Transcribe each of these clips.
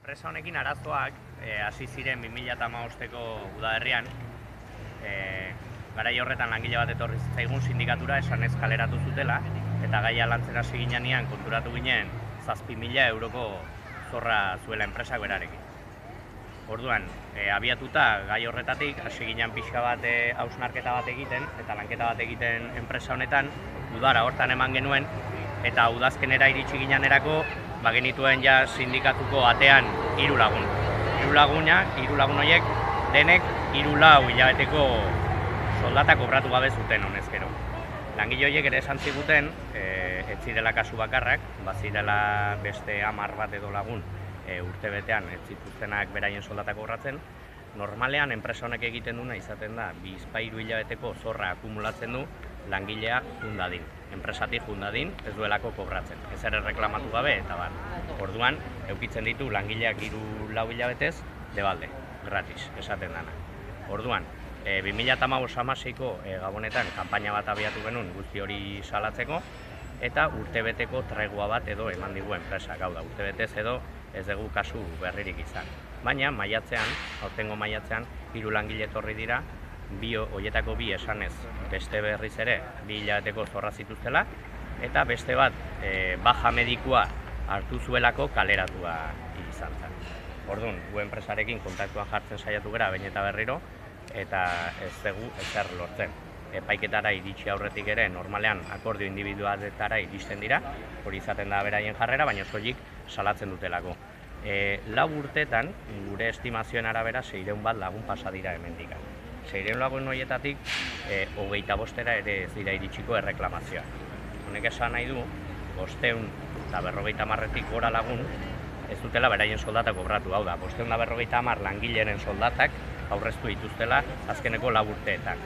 Enpresa honekin arazoak hasi ziren 2015ko udaberrian. Garai horretan langile bat etorri zitzaigun sindikatura esanez kaleratu zutela, eta gaia lantzen hasi ginean konturatu ginen 7.000 euroko zorra zuela enpresak berarekin. Orduan, abiatuta gai horretatik hasi ginen pixka bat hausnarketa bat egiten eta lanketa bat egiten enpresa honetan, udara hortan eman genuen, eta udazkenera iritsi ginenerako genituen ja sindikatuko atean 3 lagun. 3 lagun horiek denek 3 hilabeteko soldata kobratu gabe zuten honezkero. Langile horiek ere esan ziguten, ez zirela kasu bakarrak, bazirela beste 10 bat edo lagun urtebetean ez zituztenak beraien soldata kobratzen. Normalean enpresa honek egiten duna izaten da, 2-3 hilabeteko zorra akumulatzen du langilea jundadin. Enpresatik jundadin ez duelako kobratzen. Ez ere reklamatu gabe eta bar. Orduan, eukitzen ditu langileak 3-4 hilabetez, debalde, gratis, esaten dana. Orduan, 2015-16ko Gabonetan kanpaina bat abiatu genuen guzti hori salatzeko, eta urtebeteko tregua bat edo eman digu enpresak. Hau da, urtebetez edo ez dugu kasu berririk izan. Baina, maiatzean, aurtengo maiatzean, 3 langile etorri dira, horietako 2 esanez beste berriz ere 2 hilabeteko zorra zituztela, eta beste bat baja medikua hartu zuelako kaleratua izan zen. Orduan, gu enpresarekin kontaktuan jartzen saiatu gara behin eta berriro, eta ez dugu ezer lortzen. Epaiketara iritsi aurretik ere normalean akordio indibidualetara iristen dira, hori izaten da beraien jarrera, baina soilik salatzen dutelako. 4 urtetan, gure estimazioen arabera 600 bat lagun pasa dira hemendik. 600 lagun horietatik 25 ere ez dira iritsiko erreklamazioa. Honek esan nahi du, 550 gora lagun ez dutela beraien soldata kobratu. Hau da, 550 langileren soldatak aurreztu dituztela azkeneko 4 urteetan.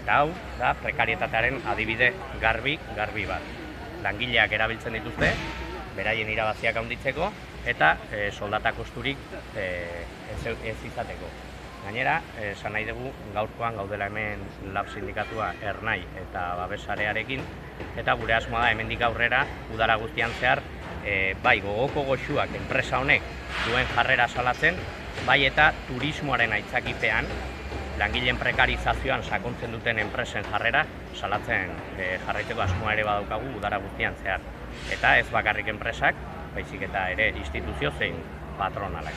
Eta hau da prekarietatearen adibide garbi bat. Langileak erabiltzen dituzte, beraien irabaziak handitzeko, eta soldata kosturik ez izateko. Gainera, esan nahi dugu gaurkoan gaudela hemen lab sindikatua Ernai eta Babesarearekin, eta gure asmoa da hemendik aurrera udara guztian zehar bai gogoko goxuak enpresa honek duen jarrera salatzen, bai eta turismoaren aitzakipean langileen prekarizazioan sakontzen duten enpresen jarrera salatzen jarraitzeko asmoa ere badaukagu udara guztian zehar. Eta ez bakarrik enpresak, baizik eta ere instituzio zein patronalak.